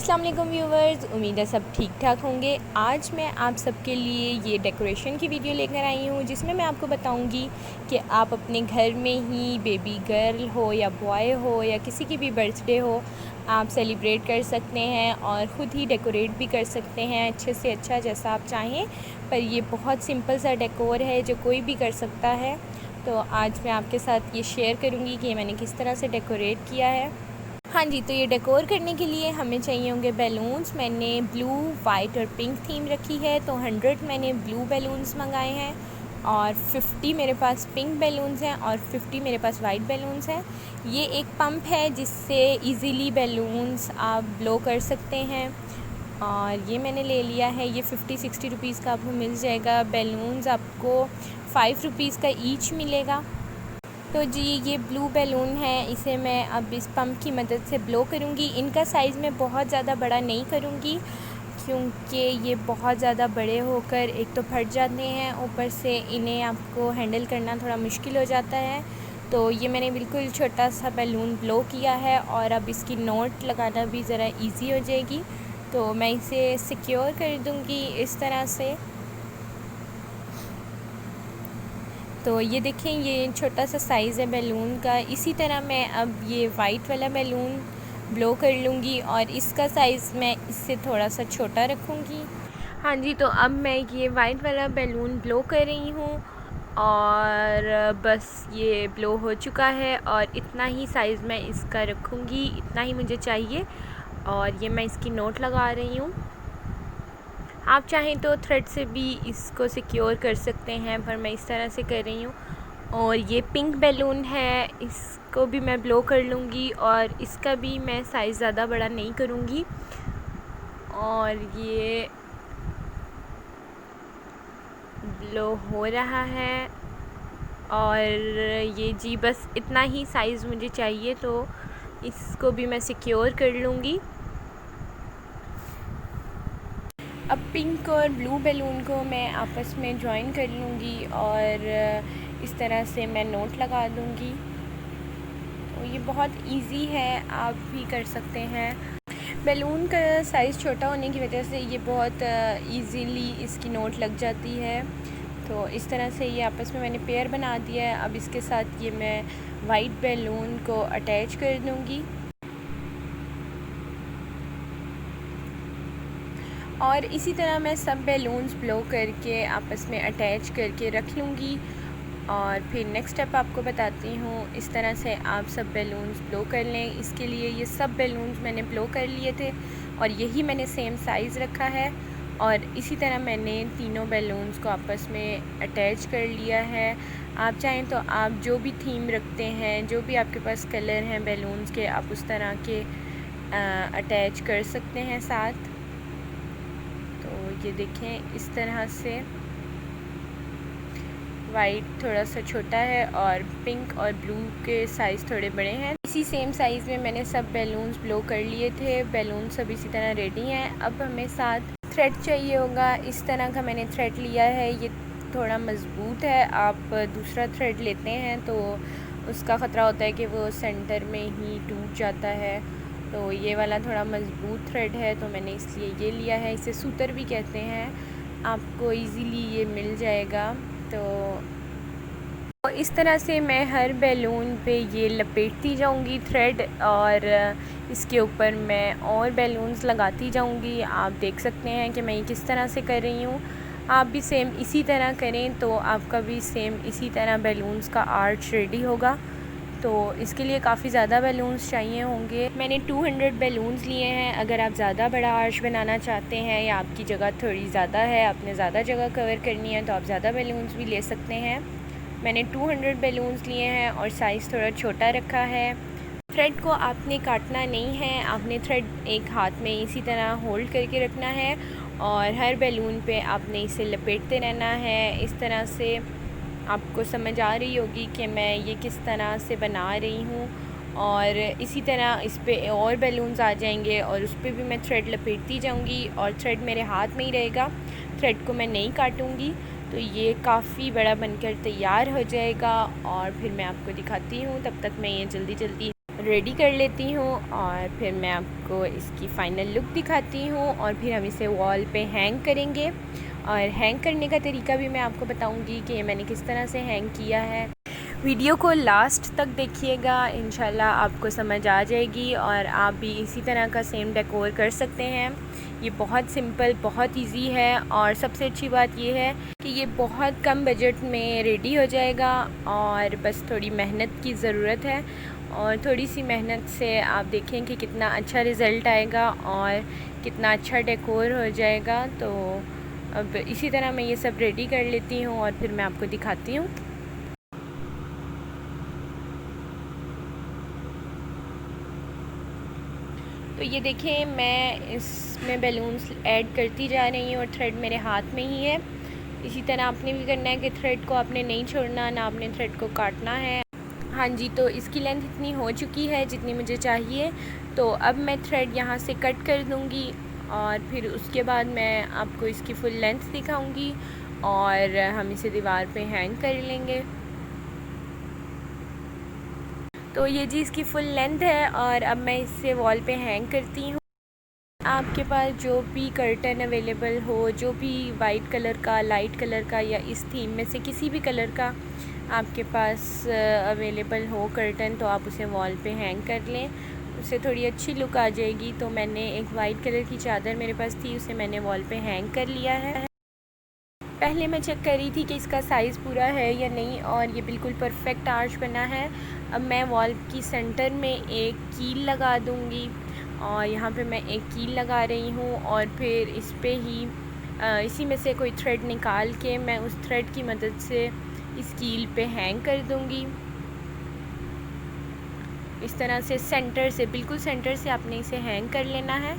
अस्सलाम वालेकुम व्यूवर्स, उम्मीद है सब ठीक ठाक होंगे। आज मैं आप सबके लिए ये डेकोरेशन की वीडियो लेकर आई हूँ जिसमें मैं आपको बताऊँगी कि आप अपने घर में ही बेबी गर्ल हो या बॉय हो या किसी की भी बर्थडे हो, आप सेलिब्रेट कर सकते हैं और ख़ुद ही डेकोरेट भी कर सकते हैं अच्छे से अच्छा जैसा आप चाहें। पर ये बहुत सिंपल सा डेकोर है जो कोई भी कर सकता है। तो आज मैं आपके साथ ये शेयर करूँगी कि मैंने किस तरह से डेकोरेट किया है। हाँ जी, तो ये डेकोर करने के लिए हमें चाहिए होंगे बैलून्स। मैंने ब्लू, वाइट और पिंक थीम रखी है, तो 100 मैंने ब्लू बैलून्स मंगाए हैं और 50 मेरे पास पिंक बैलून्स हैं और 50 मेरे पास वाइट बैलून्स हैं। ये एक पंप है जिससे इजीली बैलून्स आप ब्लो कर सकते हैं और ये मैंने ले लिया है। ये 50-60 रुपीज़ का आपको मिल जाएगा। बैलून्स आपको 5 रुपीज़ का ईच मिलेगा। तो जी ये ब्लू बैलून है, इसे मैं अब इस पंप की मदद से ब्लो करूँगी। इनका साइज़ मैं बहुत ज़्यादा बड़ा नहीं करूँगी क्योंकि ये बहुत ज़्यादा बड़े होकर एक तो फट जाते हैं, ऊपर से इन्हें आपको हैंडल करना थोड़ा मुश्किल हो जाता है। तो ये मैंने बिल्कुल छोटा सा बैलून ब्लो किया है और अब इसकी नोट लगाना भी ज़रा इजी हो जाएगी। तो मैं इसे सिक्योर कर दूँगी इस तरह से। तो ये देखें, ये छोटा सा साइज़ है बैलून का। इसी तरह मैं अब ये वाइट वाला बैलून ब्लो कर लूँगी और इसका साइज़ मैं इससे थोड़ा सा छोटा रखूँगी। हाँ जी, तो अब मैं ये वाइट वाला बैलून ब्लो कर रही हूँ और बस ये ब्लो हो चुका है और इतना ही साइज़ मैं इसका रखूँगी, इतना ही मुझे चाहिए। और ये मैं इसकी नोट लगा रही हूँ। आप चाहें तो थ्रेड से भी इसको सिक्योर कर सकते हैं, पर मैं इस तरह से कर रही हूँ। और ये पिंक बैलून है, इसको भी मैं ब्लो कर लूँगी और इसका भी मैं साइज़ ज़्यादा बड़ा नहीं करूँगी। और ये ब्लो हो रहा है और ये जी बस इतना ही साइज़ मुझे चाहिए, तो इसको भी मैं सिक्योर कर लूँगी। अब पिंक और ब्लू बैलून को मैं आपस में जॉइन कर लूँगी और इस तरह से मैं नोट लगा दूँगी। तो ये बहुत इजी है, आप भी कर सकते हैं। बैलून का साइज़ छोटा होने की वजह से ये बहुत इजीली इसकी नोट लग जाती है। तो इस तरह से ये आपस में मैंने पेयर बना दिया है। अब इसके साथ ये मैं वाइट बैलून को अटैच कर दूँगी और इसी तरह मैं सब बैलून्स ब्लो करके आपस में अटैच करके रख लूँगी। और फिर नेक्स्ट स्टेप आपको बताती हूँ। इस तरह से आप सब बैलून्स ब्लो कर लें। इसके लिए ये सब बैलून्स मैंने ब्लो कर लिए थे और यही मैंने सेम साइज़ रखा है और इसी तरह मैंने तीनों बैलून्स को आपस में अटैच कर लिया है। आप चाहें तो आप जो भी थीम रखते हैं, जो भी आपके पास कलर हैं बैलून्स के, आप उस तरह के अटैच कर सकते हैं साथ। तो ये देखें, इस तरह से वाइट थोड़ा सा छोटा है और पिंक और ब्लू के साइज़ थोड़े बड़े हैं। इसी सेम साइज़ में मैंने सब बैलून्स ब्लो कर लिए थे। बैलून सब इसी तरह रेडी हैं। अब हमें साथ थ्रेड चाहिए होगा। इस तरह का मैंने थ्रेड लिया है, ये थोड़ा मज़बूत है। आप दूसरा थ्रेड लेते हैं तो उसका ख़तरा होता है कि वो सेंटर में ही टूट जाता है। तो ये वाला थोड़ा मज़बूत थ्रेड है तो मैंने इसलिए ये लिया है। इसे सूतर भी कहते हैं, आपको इजीली ये मिल जाएगा। तो इस तरह से मैं हर बैलून पे ये लपेटती जाऊंगी थ्रेड और इसके ऊपर मैं और बैलून्स लगाती जाऊंगी। आप देख सकते हैं कि मैं ये किस तरह से कर रही हूँ। आप भी सेम इसी तरह करें तो आपका भी सेम इसी तरह बैलून्स का आर्च रेडी होगा। तो इसके लिए काफ़ी ज़्यादा बैलून्स चाहिए होंगे। मैंने 200 बैलून्स लिए हैं। अगर आप ज़्यादा बड़ा आर्च बनाना चाहते हैं या आपकी जगह थोड़ी ज़्यादा है, आपने ज़्यादा जगह कवर करनी है, तो आप ज़्यादा बैलून्स भी ले सकते हैं। मैंने 200 बैलून्स लिए हैं और साइज़ थोड़ा छोटा रखा है। थ्रेड को आपने काटना नहीं है, आपने थ्रेड एक हाथ में इसी तरह होल्ड करके रखना है और हर बैलून पे आपने इसे लपेटते रहना है। इस तरह से आपको समझ आ रही होगी कि मैं ये किस तरह से बना रही हूँ। और इसी तरह इस पे और बैलून्स आ जाएंगे और उस पर भी मैं थ्रेड लपेटती जाऊँगी और थ्रेड मेरे हाथ में ही रहेगा, थ्रेड को मैं नहीं काटूँगी। तो ये काफ़ी बड़ा बनकर तैयार हो जाएगा और फिर मैं आपको दिखाती हूँ। तब तक मैं ये जल्दी जल्दी रेडी कर लेती हूँ और फिर मैं आपको इसकी फ़ाइनल लुक दिखाती हूँ और फिर हम इसे वॉल पे हैंग करेंगे। और हैंग करने का तरीका भी मैं आपको बताऊँगी कि मैंने किस तरह से हैंग किया है। वीडियो को लास्ट तक देखिएगा, इंशाल्लाह आपको समझ आ जाएगी और आप भी इसी तरह का सेम डेकोर कर सकते हैं। ये बहुत सिंपल, बहुत इजी है और सबसे अच्छी बात ये है कि ये बहुत कम बजट में रेडी हो जाएगा और बस थोड़ी मेहनत की ज़रूरत है। और थोड़ी सी मेहनत से आप देखें कि कितना अच्छा रिज़ल्ट आएगा और कितना अच्छा डेकोर हो जाएगा। तो अब इसी तरह मैं ये सब रेडी कर लेती हूँ और फिर मैं आपको दिखाती हूँ। तो ये देखें, मैं इसमें बैलून्स ऐड करती जा रही हूँ और थ्रेड मेरे हाथ में ही है। इसी तरह आपने भी करना है कि थ्रेड को आपने नहीं छोड़ना, ना आपने थ्रेड को काटना है। हाँ जी, तो इसकी लेंथ इतनी हो चुकी है जितनी मुझे चाहिए। तो अब मैं थ्रेड यहाँ से कट कर दूँगी और फिर उसके बाद मैं आपको इसकी फ़ुल लेंथ दिखाऊँगी और हम इसे दीवार पे हैंग कर लेंगे। तो ये जी इसकी फ़ुल लेंथ है और अब मैं इसे वॉल पे हैंग करती हूँ। आपके पास जो भी कर्टन अवेलेबल हो, जो भी वाइट कलर का, लाइट कलर का या इस थीम में से किसी भी कलर का आपके पास अवेलेबल हो कर्टन, तो आप उसे वॉल पे हैंग कर लें, उससे थोड़ी अच्छी लुक आ जाएगी। तो मैंने एक वाइट कलर की चादर मेरे पास थी, उसे मैंने वॉल पे हैंग कर लिया है। पहले मैं चेक कर रही थी कि इसका साइज़ पूरा है या नहीं और ये बिल्कुल परफेक्ट आर्च बना है। अब मैं वॉल की सेंटर में एक कील लगा दूँगी और यहाँ पे मैं एक कील लगा रही हूँ और फिर इस पे ही इसी में से कोई थ्रेड निकाल के मैं उस थ्रेड की मदद से इस कील पे हैंग कर दूँगी। इस तरह से सेंटर से, बिल्कुल सेंटर से आपने इसे हैंग कर लेना है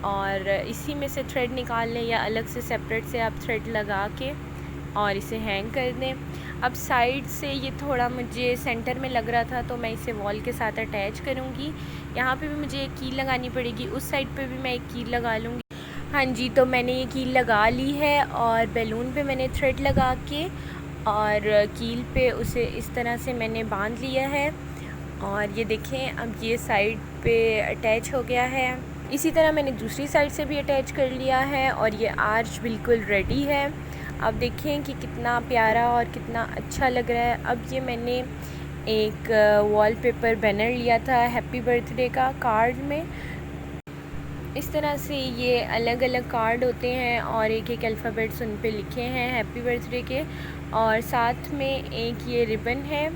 और इसी में से थ्रेड निकाल लें या अलग से सेपरेट से आप थ्रेड लगा के और इसे हैंग कर दें। अब साइड से ये थोड़ा मुझे सेंटर में लग रहा था तो मैं इसे वॉल के साथ अटैच करूँगी। यहाँ पे भी मुझे एक कील लगानी पड़ेगी, उस साइड पे भी मैं एक कील लगा लूँगी। हाँ जी, तो मैंने ये कील लगा ली है और बैलून पे मैंने थ्रेड लगा के और कील पे उसे इस तरह से मैंने बांध लिया है और ये देखें अब ये साइड पे अटैच हो गया है। इसी तरह मैंने दूसरी साइड से भी अटैच कर लिया है और ये आर्च बिल्कुल रेडी है। अब देखें कि कितना प्यारा और कितना अच्छा लग रहा है। अब ये मैंने एक वॉलपेपर बैनर लिया था हैप्पी बर्थडे का कार्ड में। इस तरह से ये अलग अलग कार्ड होते हैं और एक एक अल्फ़ाबेट्स उन पे लिखे हैं हैप्पी बर्थडे के और साथ में एक ये रिबन है।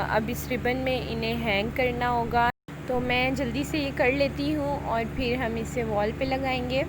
अब इस रिबन में इन्हें हैंग करना होगा, तो मैं जल्दी से ये कर लेती हूँ और फिर हम इसे वॉल पे लगाएंगे।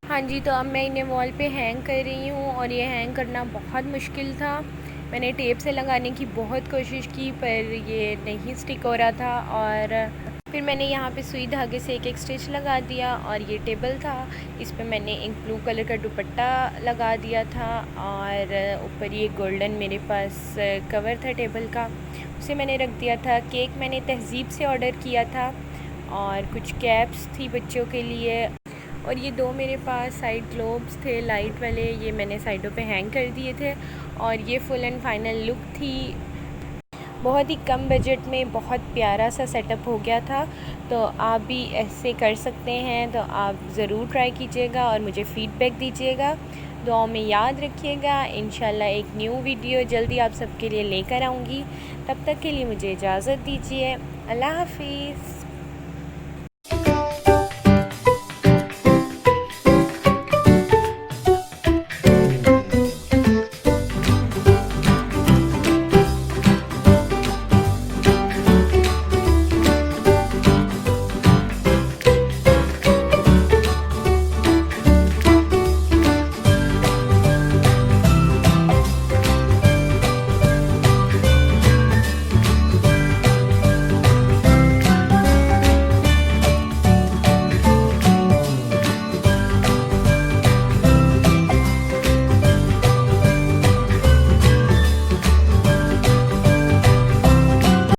हाँ जी, तो अब मैं इन्हें वॉल पे हैंग कर रही हूँ और ये हैंग करना बहुत मुश्किल था। मैंने टेप से लगाने की बहुत कोशिश की पर ये नहीं स्टिक हो रहा था और फिर मैंने यहाँ पे सुई धागे से एक एक स्टिच लगा दिया और ये टेबल था, इस पे मैंने एक ब्लू कलर का दुपट्टा लगा दिया था और ऊपर ये गोल्डन मेरे पास कवर था टेबल का, उसे मैंने रख दिया था। केक मैंने तहज़ीब से ऑर्डर किया था और कुछ कैप्स थी बच्चों के लिए और ये दो मेरे पास साइड ग्लोब्स थे लाइट वाले, ये मैंने साइडों पे हैंग कर दिए थे और ये फुल एंड फाइनल लुक थी। बहुत ही कम बजट में बहुत प्यारा सा सेटअप हो गया था। तो आप भी ऐसे कर सकते हैं, तो आप ज़रूर ट्राई कीजिएगा और मुझे फ़ीडबैक दीजिएगा। दुआओं में याद रखिएगा। इंशाल्लाह एक न्यू वीडियो जल्दी आप सबके लिए लेकर आऊँगी। तब तक के लिए मुझे इजाज़त दीजिए। अल्लाह हाफ़िज़।